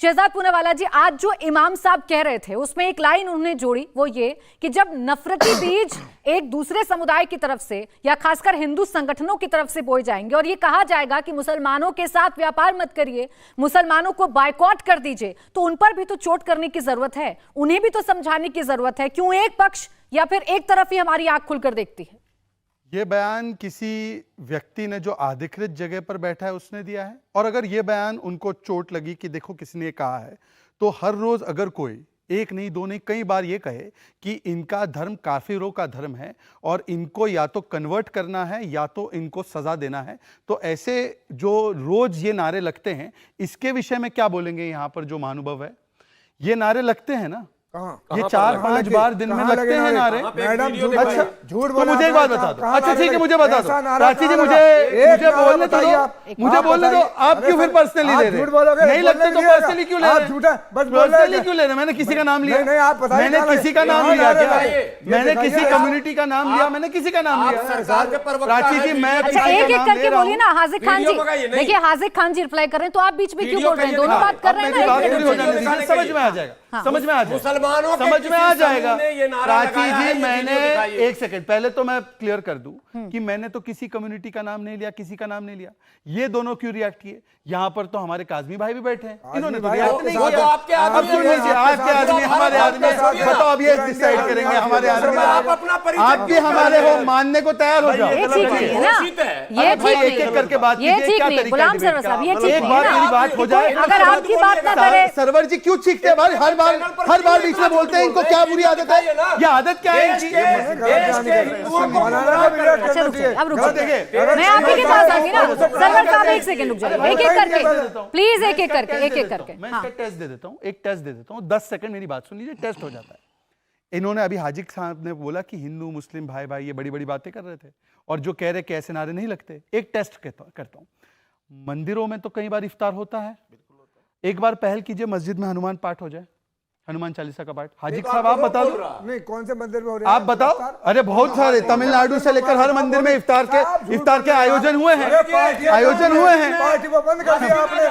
शहजाद पूनावाला जी, आज जो इमाम साहब कह रहे थे उसमें एक लाइन उन्होंने जोड़ी, वो ये कि जब नफरती बीज एक दूसरे समुदाय की तरफ से या खासकर हिंदू संगठनों की तरफ से बोए जाएंगे और ये कहा जाएगा कि मुसलमानों के साथ व्यापार मत करिए, मुसलमानों को बायकॉट कर दीजिए, तो उन पर भी तो चोट करने की जरूरत है, उन्हें भी तो समझाने की जरूरत है। क्यों एक पक्ष या फिर एक तरफ ही हमारी आंख खुलकर देखती है? ये बयान किसी व्यक्ति ने जो अधिकृत जगह पर बैठा है उसने दिया है, और अगर ये बयान उनको चोट लगी कि देखो किसने कहा है, तो हर रोज अगर कोई एक नहीं दो नहीं कई बार ये कहे कि इनका धर्म काफिरों का धर्म है और इनको या तो कन्वर्ट करना है या तो इनको सजा देना है, तो ऐसे जो रोज ये नारे लगते हैं इसके विषय में क्या बोलेंगे? यहाँ पर जो महानुभाव है, ये नारे लगते हैं ना, ये 4-5 बार दिन में लगते हैं नारे। अच्छा झूठ तो मुझे एक बात बता दो। अच्छा ठीक है, मुझे बता दो प्राची जी, मुझे बोलने तो दो, मुझे बोलने दो। आप क्यों फिर पर्सनली ले रहे हैं? नहीं लगते तो पर्सनली क्यों ले रहे हैं? पर्सनली क्यों ले रहे हैं? मैंने किसी का नाम लिया? मैंने किसी का नाम लिया क्या? मैंने किसी कम्युनिटी का नाम लिया? मैंने किसी का नाम लिया? प्राची जी मैं एक एक करके बोलिए ना। हाजिक खान जी, देखिए हाजिक खान जी रिप्लाई कर रहे हैं, तो आप बीच में क्यों बोल रहे हैं? दोनों बात कर रहे हैं ना, समझ में आ जाएगा, समझ में आ जाएगा, समझ में आ जाएगा। प्राची जी मैंने एक सेकंड पहले तो मैं क्लियर कर दूं कि मैंने तो किसी कम्युनिटी का नाम नहीं लिया, किसी का नाम नहीं लिया। ये दोनों क्यों रिएक्ट किए? यहाँ पर तो हमारे काज़मी भाई भी बैठे हैं, इन्होंने तो रिएक्ट नहीं किया। अब सुन लीजिए, आपके आदमी हमारे आदमी, बताओ अब ये डिसाइड करेंगे हमारे आदमी। आप भी हमारे हो, मानने को तैयार हो जाओ। ये ठीक एक एक करके बात कीजिए, क्या तरीका है? एक बार मेरी बात हो जाए। अगर आपकी बात ना करें, सरवर जी क्यों चीखते हैं भाई? हर बार बीच में बोलते हैं, इनको क्या बुरी आदत है? ये आदत क्या है इनकी? अब रुक जाइए, मैं आपके पास आऊंगी ना। सरवर साहब एक सेकंड रुक जाइए, एक एक करके प्लीज, एक एक करके मैं इसका टेस्ट दे देता हूँ, एक टेस्ट दे देता हूँ, 10 सेकंड मेरी बात सुन लीजिए, टेस्ट हो जाता है। इन्होंने अभी हाजिक साहब ने बोला कि हिंदू मुस्लिम भाई भाई ये बड़ी बड़ी बातें कर रहे थे और जो कह रहे कि ऐसे नारे नहीं लगते। एक टेस्ट करता हूँ, मंदिरों में तो कई बार इफ्तार होता है, एक बार पहल कीजिए मस्जिद में हनुमान पाठ हो जाए, हनुमान चालीसा का पाठ। हाजिक साहब आप बता दो, नहीं कौन से मंदिर में हो रहा है आप बताओ। अरे बहुत सारे, तमिलनाडु से लेकर हर मंदिर में इफ्तार के आयोजन हुए हैं, आयोजन हुए हैं। पार्टी को बंद कर दिया आपने।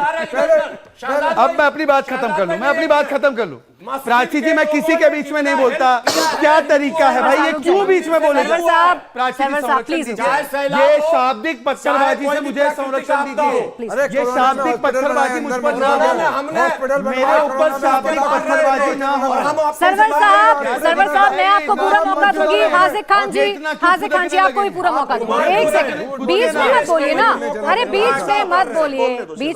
अब मैं अपनी बात खत्म कर लूं, प्राची जी मैं किसी के बीच में नहीं बोलता। क्या तरीका है भाई, ये क्यों बीच में बोले? प्राची जी ये शाब्दिक पत्थरबाजी से मुझे संरक्षण दीजिए। ये शाब्दिक पत्थरबाजी मुझ पर ना हो, मेरे ऊपर शाब्दिक पत्थरबाजी ना हो। सरवर साहब मैं आपको पूरा मौका दूंगी। हाजिक खान जी आपको भी पूरा मौका दूंगी। एक सेकंड, बीच में मत बोलिए ना। अरे बीच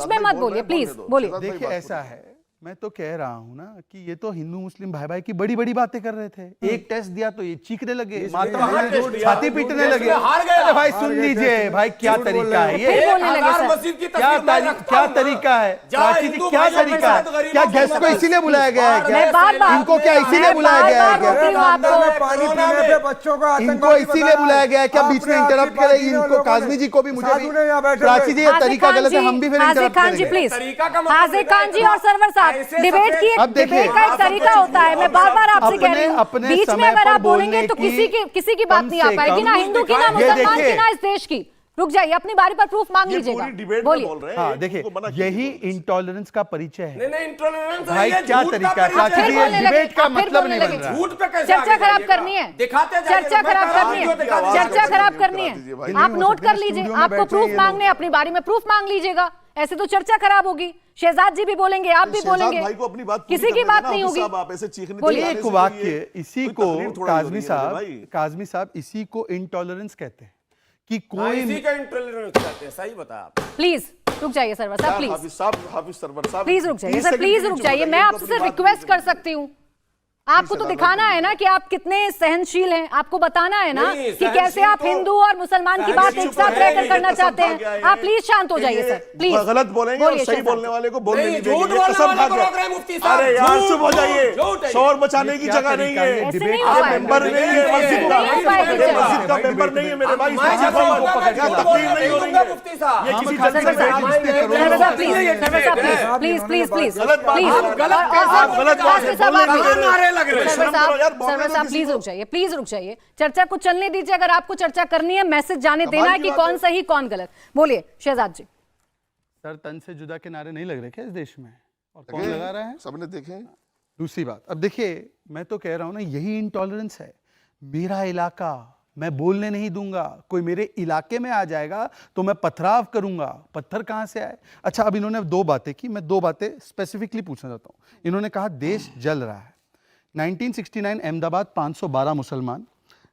में मत बोलिए, प्लीज बोलिए। देखिए ऐसा है, मैं तो कह रहा हूं ना कि ये तो हिंदू मुस्लिम भाई भाई की बड़ी बड़ी बातें कर रहे थे। एक टेस्ट दिया तो ये चीखने लगे, छाती पीटने लगे। अरे भाई सुन लीजिए भाई, क्या तरीका है ये? क्या तरीका है प्राची जी? क्या तरीका है? क्या गेस्ट को इसीलिए बुलाया गया है क्या? इनको क्या इसीलिए बुलाया गया है क्या? बच्चों का इनको इसीलिए बुलाया गया है क्या? बीच में इंटरप्ट करे इनको, काज़मी जी को भी, मुझे भी। प्राची जी ये तरीका गलत है, हम भी फिर इंटरप्ट करेंगे। हाजिक खान जी और सरवर साहब, डिबेट का एक तरीका होता है। मैं बार बार आपसे कह रही हूँ, बीच में अगर आप बोलेंगे तो किसी की बात नहीं आ पाएगी, ना हिंदू की, ना मुसलमान की, ना इस देश की। रुक जाइए, अपनी बारी पर प्रूफ मांग लीजिएगा, बोलिए। हाँ देखिए, यही इंटॉलरेंस का परिचय है। नहीं इंटॉलरेंस भाई क्या तरीका है? डिबेट का मतलब नहीं बन रहा। झूठ पे कैसे चर्चा खराब करनी है, चर्चा खराब करनी है। आप नोट कर लीजिए, आपको प्रूफ मांगने, अपनी बारी में प्रूफ मांग लीजिएगा, ऐसे तो चर्चा खराब होगी। शहजाद जी भी बोलेंगे, आप भी बोलेंगे, किसी की बात नहीं होगी। बोलिए एक वाक्य, इसी को काज़मी साहब इसी को इंटॉलरेंस कहते हैं कि कोई इसी का इंटॉलरेंस कहते हैं। सही बताया आप। प्लीज रुक जाइए सरवर साहब, प्लीज हाफिज सरवर साहब प्लीज रुक जाइए सर, प्लीज रुक जाइए। मैं आपसे सिर्फ रिक्वेस्ट कर सकती हूँ, आपको तो दिखाना है ना कि आप कितने सहनशील हैं, आपको बताना है ना कि कैसे आप हिंदू और मुसलमान की बात एक साथ रहकर करना चाहते हैं। आप प्लीज शांत हो जाइए सर, प्लीज। गलत बोलेंगे और सही बोलने वाले को बोलने नहीं देंगे। अरे यार चुप हो जाइए, शोर मचाने की जगह नहीं है। आप मेंबर नहीं है मस्जिद का, मस्जिद का मेंबर नहीं है मेरे भाई। तकलीफ नहीं हो रही है, ये किसी प्लीज रुक जाइए, चर्चा को चलने दीजिए। अगर आपको चर्चा करनी है, मैसेज जाने देना है कि कौन सही कौन गलत। बोलिए शहजाद जी। सर तन से जुदा के नारे नहीं लग रहे क्या इस देश में? और कौन लगा रहा है? सबने देखे। दूसरी बात, अब देखिए मैं तो कह रहा हूं ना, यही इंटॉलरेंस है। मेरा इलाका, मैं बोलने नहीं दूंगा। कोई मेरे इलाके में आ जाएगा तो मैं पथराव करूंगा। पत्थर कहां से आए? अच्छा, अब इन्होंने 2 बातें की, मैं 2 बातें स्पेसिफिकली पूछना चाहता हूं। इन्होंने कहा देश जल रहा है। 1969 अहमदाबाद 512 मुसलमान,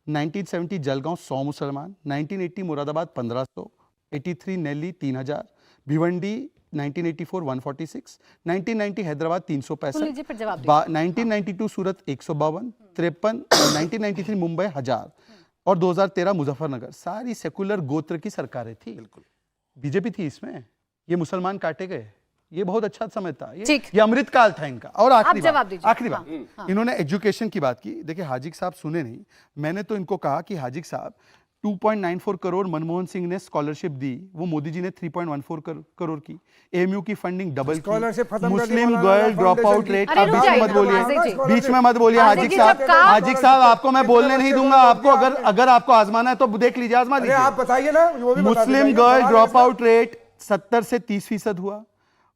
1970 जलगांव 100 मुसलमान, 1980 मुरादाबाद 1500, 83 नेल्ली 3000, भिवंडी 1984 146, 1990 हैदराबाद 365, फिर जवाब दीजिए। 1992 सूरत 152, 53 1993 मुंबई 1000 और 2013 मुजफ्फरनगर। सारी सेकुलर गोत्र की सरकारें थी। बिल्कुल बीजेपी थी इसमें। ये मुसलमान काटे गए, ये बहुत अच्छा समय था। ये अमृत काल था इनका। और आखिरी बात, इन्होंने एजुकेशन की बात की। देखिए हाजिक साहब सुने नहीं, मैंने तो इनको कहा कि हाजिक साहब 2.94 करोड़ मनमोहन सिंह ने स्कॉलरशिप दी, वो मोदी जी ने 3.14 करोड़ की। एएमयू की फंडिंग डबल की। Muslim girl drop out rate, आप बीच में मत बोलिए, बीच में मत बोलिए हाजिक साहब। हाजिक साहब आपको मैं बोलने नहीं दूंगा। आपको अगर आपको आजमाना है तो देख लीजिए, आजमा लीजिए। आप बताइए ना, वो भी बता Muslim girl drop out rate 70 से 30% हुआ।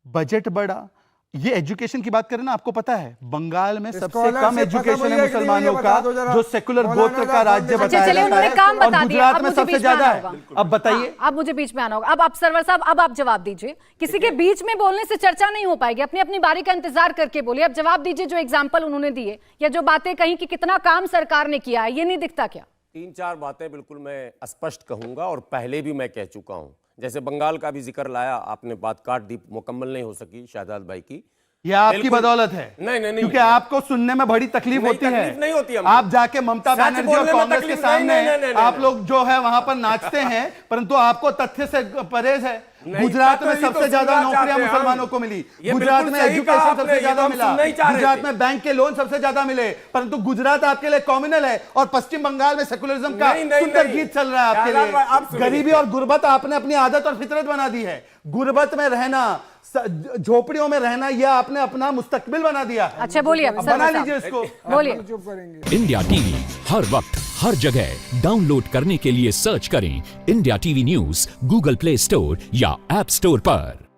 बजट बढ़ा। ये एजुकेशन की बात करें ना, आपको पता है बंगाल में सबसे कम एजुकेशन है मुसलमानों का, जो सेकुलर गोत्र का राज्य बताया जाता है, और गुजरात में सबसे ज्यादा है। अब बताइए। अब मुझे बीच में आना होगा। अब आप सरवर साहब, अब आप जवाब दीजिए। किसी के बीच में बोलने से चर्चा नहीं हो पाएगी। अपनी अपनी बारी का इंतजार करके बोलिए। अब जवाब दीजिए। जो एग्जाम्पल उन्होंने दिए या जो बातें कही कि कितना काम सरकार ने किया है, ये नहीं दिखता क्या? 3-4 बातें बिल्कुल मैं स्पष्ट कहूंगा और पहले भी मैं कह चुका हूं। जैसे बंगाल का भी जिक्र लाया आपने, बात काट दी, मुकम्मल नहीं हो सकी शाहजाद भाई की। ये आपकी बदौलत है। नहीं, क्योंकि आपको सुनने में बड़ी तकलीफ होती है। नहीं होती आप जाके ममता बनर्जी और कांग्रेस के सामने आप लोग जो है वहां पर नाचते हैं, परंतु आपको तथ्य से परहेज है। गुजरात में सबसे ज्यादा नौकरियां मुसलमानों को मिली, गुजरात में एजुकेशन सबसे ज्यादा मिला, गुजरात में बैंक के लोन सबसे ज्यादा मिले, परंतु गुजरात आपके लिए कॉम्युनल है और पश्चिम बंगाल में सेकुलरिज्म का सुंदर गीत चल रहा है आपके लिए। गरीबी और गुर्बत आपने अपनी आदत और फितरत बना दी है। गुर्बत में रहना, झोपड़ियों में रहना, यह आपने अपना मुस्तकबिल बना दिया। अच्छा बोलिए, बना लीजिए इसको। बोलिए। इंडिया टीवी हर वक्त हर जगह डाउनलोड करने के लिए सर्च करें India TV news Google play store या ऐप स्टोर पर।